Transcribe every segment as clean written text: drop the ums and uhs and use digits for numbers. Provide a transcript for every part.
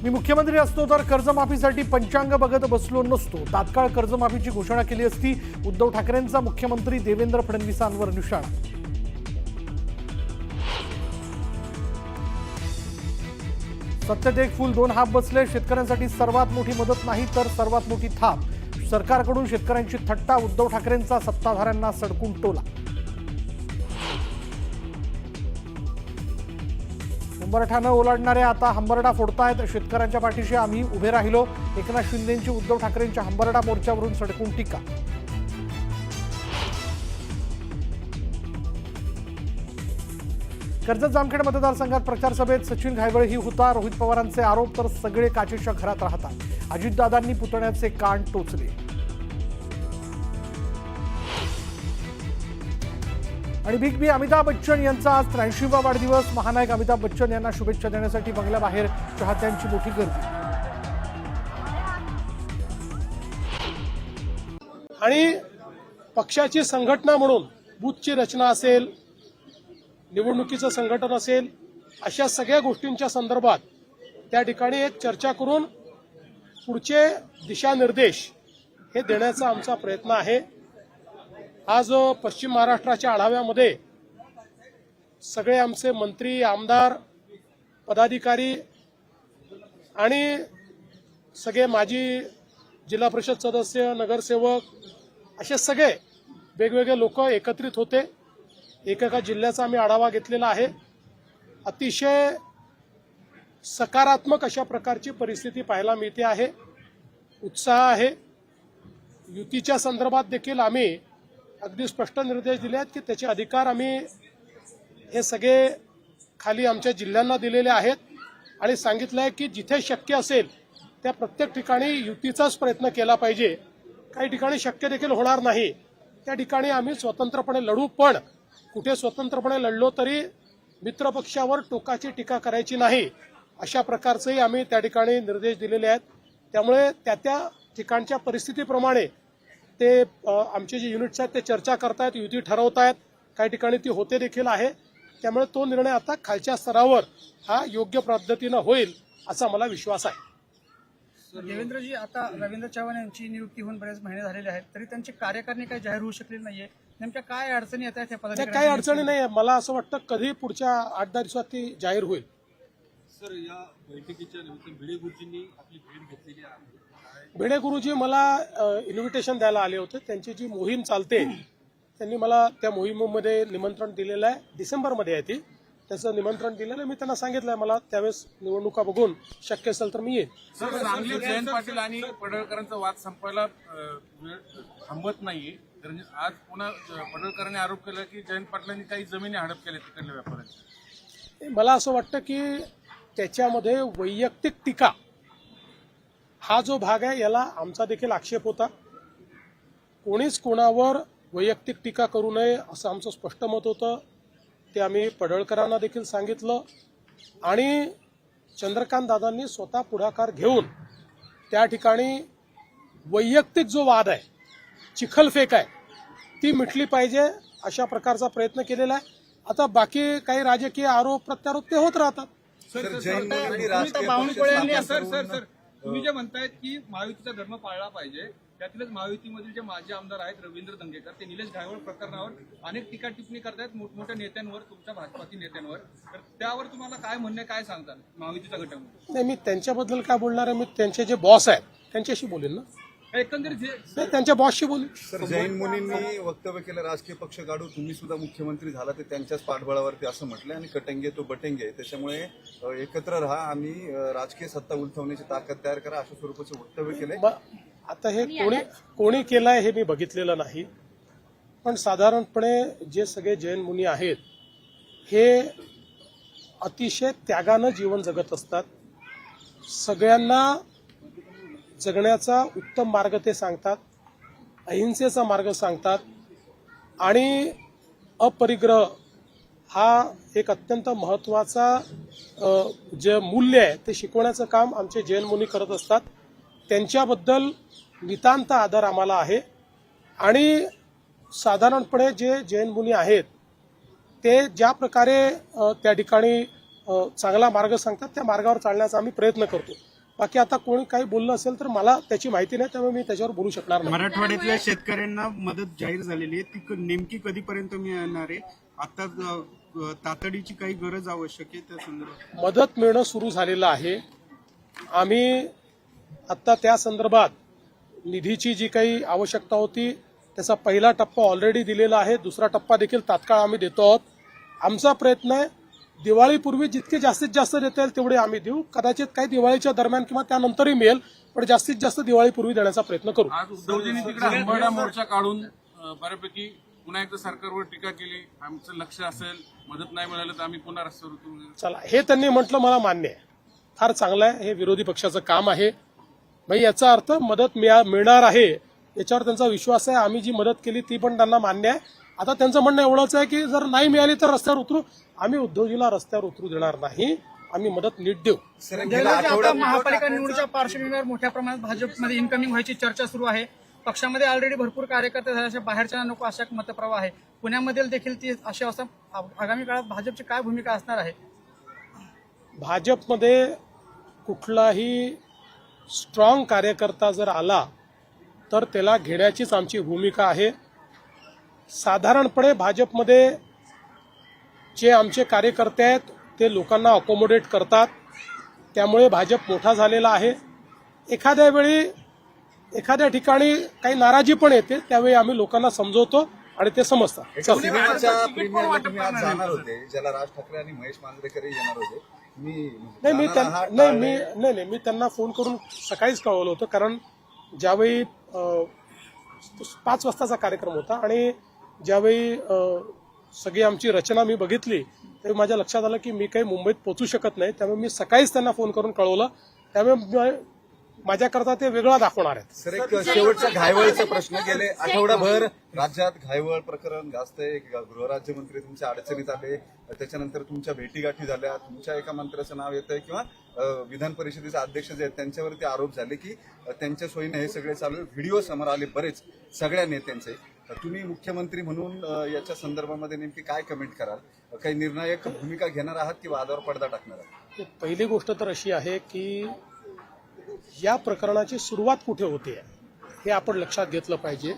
मी मुख्यमंत्री असतो तर कर्जमाफीसाठी पंचांग बघत बसलो नसतो. तात्काळ कर्जमाफीची घोषणा केली असती. उद्धव ठाकरेंचा मुख्यमंत्री देवेंद्र फडणवीसांवर निशाणा. सत्तेत एक फूल दोन हात बसले. शेतकऱ्यांसाठी सर्वात मोठी मदत नाही तर सर्वात मोठी थाप. सरकारकडून शेतकऱ्यांची थट्टा. उद्धव ठाकरेंचा सत्ताधाऱ्यांना सडकून टोला. उंबरठा ओलांडणारे आता हंबरडा फोडतायत. शेतकऱ्यांच्या पाठीशी आम्ही उभे राहिलो. एकनाथ शिंदेंची उद्धव ठाकरेंच्या हंबरडा मोर्चावरून सडकून टीका. कर्जत जामखेड मतदारसंघात प्रचार सभेत सचिन घायवळही होता. रोहित पवारांचे आरोप तर सगळे काचेच्या घरात राहतात. अजितदादांनी पुतण्याचे कान टोचले. आणि बिग बी अमिताभ बच्चन यांचा आज 83वा वाढदिवस. महानायक अमिताभ बच्चन यांना शुभेच्छा देण्यासाठी बंगल्याबाहेर चाहत्यांची मोठी गर्दी. आणि पक्षाची संघटना म्हणून बूथची रचना असेल, निवडणुकीचं संघटन असेल, अशा सगळ्या गोष्टींच्या संदर्भात त्या ठिकाणी एक चर्चा करून पुढचे दिशानिर्देश हे देण्याचा आमचा प्रयत्न आहे. आज पश्चिम महाराष्ट्राच्या आढाव्यामध्ये सगळे आमचे मंत्री, आमदार, पदाधिकारी आणि सगळे माजी जिल्हा परिषद सदस्य, नगरसेवक असे सगळे वेगवेगळे लोक एकत्रित होते. एकेका जिल्ह्याचा आम्ही आढावा घेतलेला आहे. अतिशय सकारात्मक अशा प्रकारची परिस्थिती पाहायला मिळते आहे. उत्साह आहे. युतीच्या संदर्भात देखील आम्ही अगदी स्पष्ट निर्देश दिले आहेत की त्याचे अधिकार आम्ही हे सगळे खाली आमच्या जिल्ह्यांना दिलेले आहेत आणि सांगितलं आहे की जिथे शक्य असेल त्या प्रत्येक ठिकाणी युतीचाच प्रयत्न केला पाहिजे. काही ठिकाणी शक्य देखील होणार नाही, त्या ठिकाणी आम्ही स्वतंत्रपणे लढू. पण कुठे स्वतंत्रपणे लढलो तरी मित्रपक्षावर टोकाची टीका करायची नाही, अशा प्रकारचेही आम्ही त्या ठिकाणी निर्देश दिलेले आहेत. त्यामुळे त्या त्या ठिकाणच्या परिस्थितीप्रमाणे ते आमचे जे युनिट्स आहेत ते चर्चा करतायत, युती ठरवतायत. काही ठिकाणी ती होते देखील आहे. त्यामुळे तो निर्णय आता खालच्या स्तरावर हा योग्य पद्धतीनं होईल असा मला विश्वास आहे. देवेंद्रजी, आता रवींद्र चव्हाण यांची नियुक्ती होऊन बरेच महिने झालेले आहेत तरी त्यांची कार्यकारिणी काही जाहीर होऊ शकलेली नाहीये. नेमक्या काय अडचणी येत आहेत? काही अडचणी नाही. मला असं वाटतं कधी पुढच्या 8-10 दिवसात ती जाहीर होईल. सर, या बैठकीच्या निमित्ताने भिडे गुरुजींनी आपली भेट घेतलेली आहे. भिडे गुरुजी मला इन्व्हिटेशन द्यायला आले होते. त्यांची जी मोहीम चालते त्यांनी मला त्या मोहिमेमध्ये निमंत्रण दिलेलं आहे. डिसेंबरमध्ये आहे ती. त्याचं निमंत्रण दिलेलं आहे. मी त्यांना सांगितलंय मला त्यावेळेस निवडणुका बघून शक्य असेल तर मी येईन. सर, सांगली जयंत पाटील आणि पडळकरांचा वाद संपायला थांबत नाहीये. आज पुन्हा पडळकरांनी आरोप केला की जयंत पाटलांनी काही जमिनी हडप केल्या तिकडल्या व्यापाऱ्यांच्या. मला असं वाटतं की त्याच्यामध्ये वैयक्तिक टीका हा जो भाग आहे याला आमचा देखील आक्षेप होता. कोणीच कोणावर वैयक्तिक टीका करू नये असं आमचं स्पष्ट मत होतं. ते आम्ही पडळकरांना देखील सांगितलं आणि चंद्रकांत दादांनी स्वतः पुढाकार घेऊन त्या ठिकाणी वैयक्तिक जो वाद आहे, चिखलफेक आहे, ती मिटली पाहिजे अशा प्रकारचा प्रयत्न केलेला आहे. आता बाकी काही राजकीय आरोप प्रत्यारोप ते होत राहतात. तुम्ही जे म्हणतायत की महायुतीचा धर्म पाळला पाहिजे, त्यातीलच महायुतीमधील जे माजी आमदार आहेत रवींद्र दंगेकर, ते निलेश घायवळ प्रकरणावर अनेक टीका टिप्पणी करतायत मोठमोठ्या नेत्यांवर, तुमच्या भाजपातील नेत्यांवर. तर त्यावर तुम्हाला काय म्हणणे, काय सांगताल महायुतीचा घटक? नाही, मी त्यांच्याबद्दल काय बोलणार आहे? मी त्यांचे जे बॉस आहेत त्यांच्याशी बोलेन ना. एकंदरीत त्यांच्या बॉसशी बोलेन. सर, जैन मुनींनी वक्तव्य केलं राजकीय पक्ष काढू, तुम्ही सुद्धा मुख्यमंत्री झाला ते त्यांच्याच पाठबळावरती असं म्हटलंय आणि कटंगे तो बटेंगे, त्याच्यामुळे एकत्र राहा आणि राजकीय सत्ता उलथवण्याची ताकद तयार करा अशा स्वरूपाचं वक्तव्य केलंय. आता हे कोणी केलंय हे मी बघितलेलं नाही, पण साधारणपणे जे सगळे जैन मुनी आहेत हे अतिशय त्यागानं जीवन जगत असतात. सगळ्यांना जगण्याचा उत्तम मार्ग ते सांगतात, अहिंसेचा मार्ग सांगतात आणि अपरिग्रह हा एक अत्यंत महत्वाचा जे मूल्य आहे ते शिकवण्याचं काम आमचे जैन मुनी करत असतात. त्यांच्याबद्दल नितांत आदर आम्हाला आहे आणि साधारणपणे जे जैन मुनी आहेत ते ज्या प्रकारे त्या ठिकाणी चांगला मार्ग सांगतात त्या मार्गावर चालण्याचा आम्ही प्रयत्न करतो. बाकी आता कोणी काही बोललं असेल तर मला त्याची माहिती नाही, त्यामुळे मी त्याच्यावर बोलू शकणार नाही. मराठवाड्यातल्या शेतकऱ्यांना मदत जाहीर झालेली आहे, ती नेमकी कधीपर्यंत मिळणार आहे? आता तातडीची काही गरज आवश्यक आहे त्या संदर्भात? मदत मिळणं सुरू झालेलं आहे. आम्ही आत्ता त्या संदर्भात निधीची जी काही आवश्यकता होती त्याचा पहिला टप्पा ऑलरेडी दिलेला आहे, दुसरा टप्पा देखील तात्काळ आम्ही देतो आहोत. आमचा प्रयत्न आहे दिवाळीपूर्वी जितके जास्तीत जास्त देता येईल तेवढे आम्ही देऊ. कदाचित काही दिवाळीच्या दरम्यान किंवा त्यानंतरही मिळेल, पण जास्तीत जास्त दिवाळीपूर्वी देण्याचा प्रयत्न करू. आज उद्धवजींनी तिकडे हंबरडा मोर्चा काढून बऱ्यापैकी पुन्हा एकदा सरकारवर टीका केली. आमचं लक्ष असेल, मदत नाही मिळालं तर आम्ही पुन्हा रस्त्यावर उतरू. चला, हे त्यांनी म्हटलं मला मान्य आहे, फार चांगलं आहे, हे विरोधी पक्षाचं काम आहे. भाई याचा अर्थ मदत मिळणार आहे याच्यावर त्यांचा विश्वास आहे. आम्ही जी मदत केली ती पण त्यांना मान्य आहे. आता त्यांचं म्हणणं एवढंच आहे की जर नाही मिळाली तर रस्त्यावर उतरू. आम्ही उद्धवजीला रस्त्यावर उतरू देणार नाही, आम्ही मदत नीट देऊ. आता महापालिका निवडणुकीच्या पार्श्वभूमीवर मोठ्या प्रमाणात भाजपमध्ये इनकमिंग व्हायची चर्चा सुरू आहे. पक्षामध्ये ऑलरेडी भरपूर कार्यकर्ते झाल्याच्या बाहेरच्या नको अशा मतप्रवाह आहे. पुण्यामध्ये देखील ती अशी अवस्था. आगामी काळात भाजपची काय भूमिका असणार आहे? भाजपमध्ये कुठलाही स्ट्रॉंग कार्यकर्ता जर आला तर त्याला घेण्याचीच आमची भूमिका आहे. साधारणपणे भाजपमध्ये जे आमचे कार्यकर्ते आहेत ते लोकांना अकोमोडेट करतात, त्यामुळे भाजप मोठा झालेला आहे. एखाद्या वेळी एखाद्या ठिकाणी काही नाराजी पण येते, त्यावेळी आम्ही लोकांना समजवतो आणि ते समजतात. सिनेमाच्या प्रीमियरला तुम्ही आज जाणार होते, ज्याला राज ठाकरे आणि महेश मांजरेकर येणार होते. मी त्यांना फोन करून सकाळीच कळवलं होतं, कारण ज्यावेळी 5 वाजताचा कार्यक्रम होता आणि ज्यावेळी सगळी आमची रचना मी बघितली तेव्हा माझ्या लक्षात आलं की मी काही मुंबईत पोहोचू शकत नाही, त्यामुळे मी सकाळीच त्यांना फोन करून कळवलं. त्यामुळे माझ्याकरता ते वेगळा दाखवणार आहेत. सर, एक शेवटचा घायवळचा प्रश्न. गेले आठवडाभर राज्यात घायवळ प्रकरण जास्त आहे. गृहराज्यमंत्री तुमच्या अडचणीत आले, त्याच्यानंतर तुमच्या भेटीगाठी झाल्या, तुमच्या एका मंत्र्याचं नाव येत आहे किंवा विधान परिषदेचे अध्यक्ष जे आहेत त्यांच्यावरती आरोप झाले की त्यांच्या सोयीने हे सगळे चालू. व्हिडिओ समोर आले बरेच सगळ्या नेत्यांचे. तुम्ही मुख्यमंत्री म्हणून याच्या संदर्भामध्ये नेमकी काय कमेंट कराल? काही निर्णायक भूमिका घेणार आहात की वादावर पडदा टाकणार आहात? पहिली गोष्ट तर अशी आहे की या प्रकरणाची सुरुवात कुठे होते हे आपण लक्षात घेतलं पाहिजे.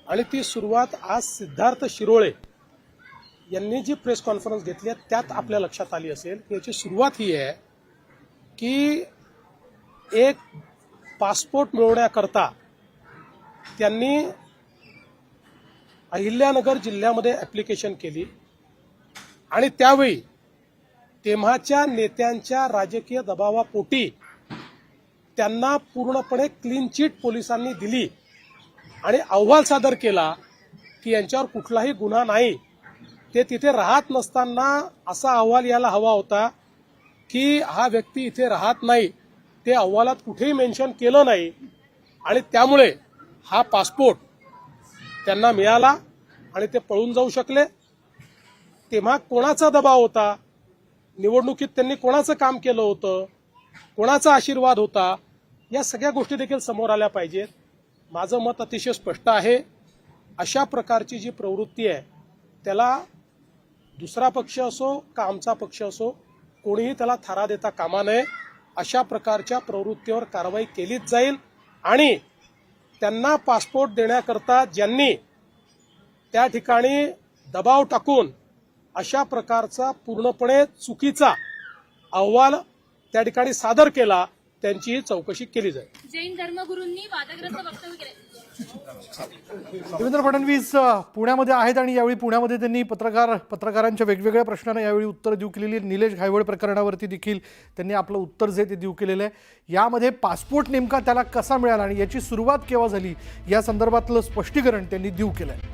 आणि ती सुरुवात आज सिद्धार्थ शिरोळे यांनी जी प्रेस कॉन्फरन्स घेतली आहे त्यात आपल्या लक्षात आली असेल की याची सुरुवात ही आहे की एक पासपोर्ट मिळवण्याकरता त्यांनी अहिल्यानगर जिल्ह्यामध्ये ॲप्लिकेशन केली आणि त्यावेळी तेव्हाच्या नेत्यांच्या राजकीय दबावापोटी त्यांना पूर्णपणे क्लीन चिट पोलिसांनी दिली आणि अहवाल सादर केला की यांच्यावर कुठलाही गुन्हा नाही. ते तिथे राहत नसताना असा अहवाल यायला हवा होता की हा व्यक्ती इथे राहत नाही, ते अहवालात कुठेही मेन्शन केलं नाही आणि त्यामुळे हा पासपोर्ट त्यांना मिळाला आणि ते पळून जाऊ शकले. तेव्हा कोणाचा दबाव होता, निवडणुकीत त्यांनी कोणाचं काम केलं होतं, कोणाचा आशीर्वाद होता, या सगळ्या गोष्टी देखील समोर आल्या पाहिजेत. माझं मत अतिशय स्पष्ट आहे. अशा प्रकारची जी प्रवृत्ती आहे त्याला दुसरा पक्ष असो का आमचा पक्ष असो कोणीही त्याला थारा देता कामा नये. अशा प्रकारच्या प्रवृत्तीवर कारवाई केलीच जाईल आणि त्यांना पासपोर्ट देण्याकरता ज्यांनी त्या ठिकाणी दबाव टाकून अशा प्रकारचा पूर्णपणे चुकीचा अहवाल त्या ठिकाणी सादर केला त्यांची चौकशी केली जाईल. जैन धर्मगुरूंनी वादग्रस्त वक्तव्य केले. देवेंद्र फडणवीस पुण्यामध्ये आहेत आणि यावेळी पुण्यामध्ये त्यांनी पत्रकारांच्या वेगवेगळ्या प्रश्नांना यावेळी उत्तर देऊ केलेली. निलेश घायवळ प्रकरणावरती देखील त्यांनी आपलं उत्तर जे ते देऊ केलेलं आहे. यामध्ये पासपोर्ट नेमका त्याला कसा मिळाला आणि याची सुरुवात केव्हा झाली या संदर्भातलं स्पष्टीकरण त्यांनी देऊ केलं आहे.